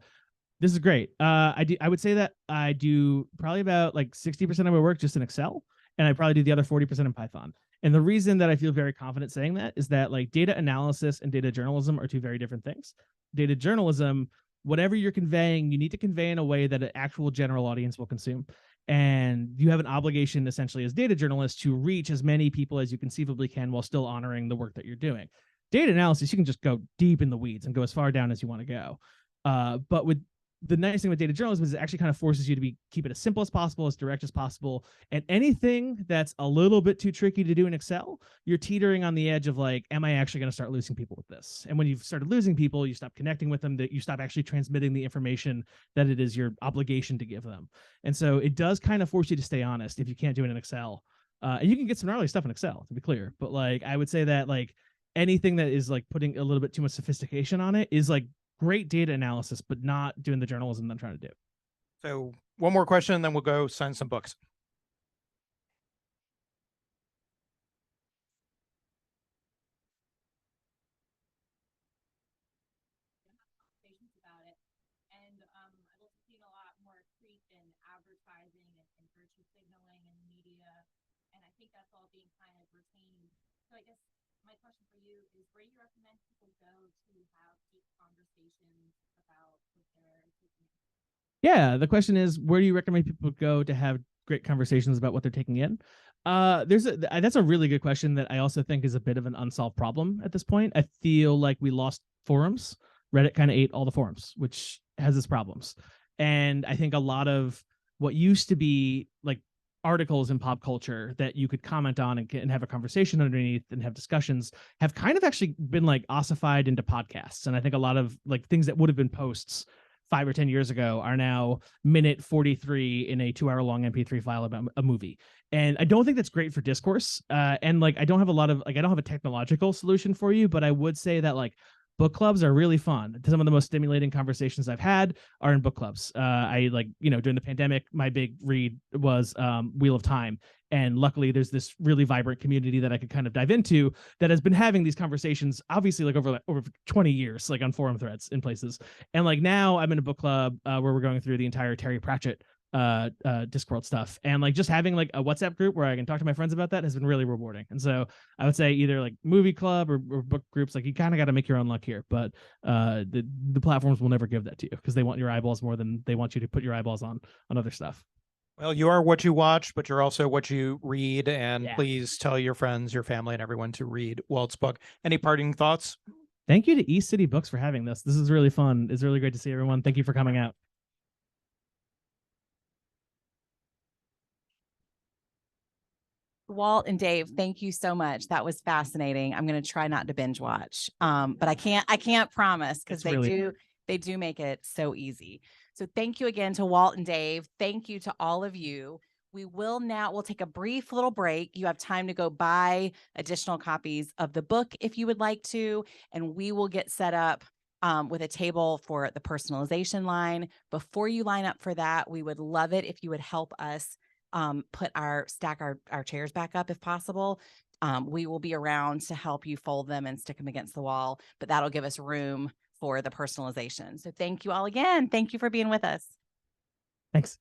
This is great. I would say that I do probably about like 60% of my work just in Excel, and I probably do the other 40% in Python. And the reason that I feel very confident saying that is that like data analysis and data journalism are two very different things. Data journalism, whatever you're conveying, you need to convey in a way that an actual general audience will consume. And you have an obligation essentially as data journalists to reach as many people as you conceivably can while still honoring the work that you're doing. Data analysis, you can just go deep in the weeds and go as far down as you want to go. But with the nice thing with data journalism is it actually kind of forces you to keep it as simple as possible, as direct as possible. And anything that's a little bit too tricky to do in Excel, you're teetering on the edge of like, am I actually going to start losing people with this? And when you've started losing people, you stop connecting with them, that you stop actually transmitting the information that it is your obligation to give them. And so it does kind of force you to stay honest if you can't do it in Excel. And you can get some gnarly stuff in Excel, to be clear. But like, I would say that like anything that is like putting a little bit too much sophistication on it is like great data analysis, but not doing the journalism that I'm trying to do.
So one more question, and then we'll go sign some books.
About it. And I've also seen a lot more creep in advertising and virtue signaling in media. And I think that's all being kind of retained. So I guess my question for you is, where do you recommend people go to have deep conversations about what they're taking?
Yeah, the question is, where do you recommend people go to have great conversations about what they're taking in? That's a really good question that I also think is a bit of an unsolved problem at this point. I feel like we lost forums. Reddit kind of ate all the forums, which has its problems. And I think a lot of what used to be like articles in pop culture that you could comment on and have a conversation underneath and have discussions have kind of actually been like ossified into podcasts. And I think a lot of like things that would have been posts 5 or 10 years ago are now minute 43 in a 2-hour-long MP3 file about a movie. And I don't think that's great for discourse. And like, I don't have a technological solution for you, but I would say that like book clubs are really fun. Some of the most stimulating conversations I've had are in book clubs. I like, during the pandemic, my big read was Wheel of Time. And luckily there's this really vibrant community that I could kind of dive into that has been having these conversations, obviously like over 20 years, like on forum threads in places. And like now I'm in a book club where we're going through the entire Terry Pratchett Discworld stuff, and like just having like a WhatsApp group where I can talk to my friends about that has been really rewarding. And so I would say either like movie club or book groups, like you kind of got to make your own luck here, but the platforms will never give that to you because they want your eyeballs more than they want you to put your eyeballs on other stuff.
Well, you are what you watch, but you're also what you read. And
Yeah.
Please tell your friends, your family, and everyone to read Walt's book. Any parting thoughts?
Thank you to East City Books for having this. This is really fun. It's really great to see everyone. Thank you for coming out.
Walt and Dave, thank you so much. That was fascinating. I'm going to try not to binge watch, but I can't promise because they do make it so easy. So thank you again to Walt and Dave. Thank you to all of you. We'll take a brief little break. You have time to go buy additional copies of the book if you would like to, and we will get set up with a table for the personalization line. Before you line up for that, we would love it if you would help us stack our chairs back up if possible. We will be around to help you fold them and stick them against the wall, but that'll give us room for the personalization. So thank you all again. Thank you for being with us.
Thanks.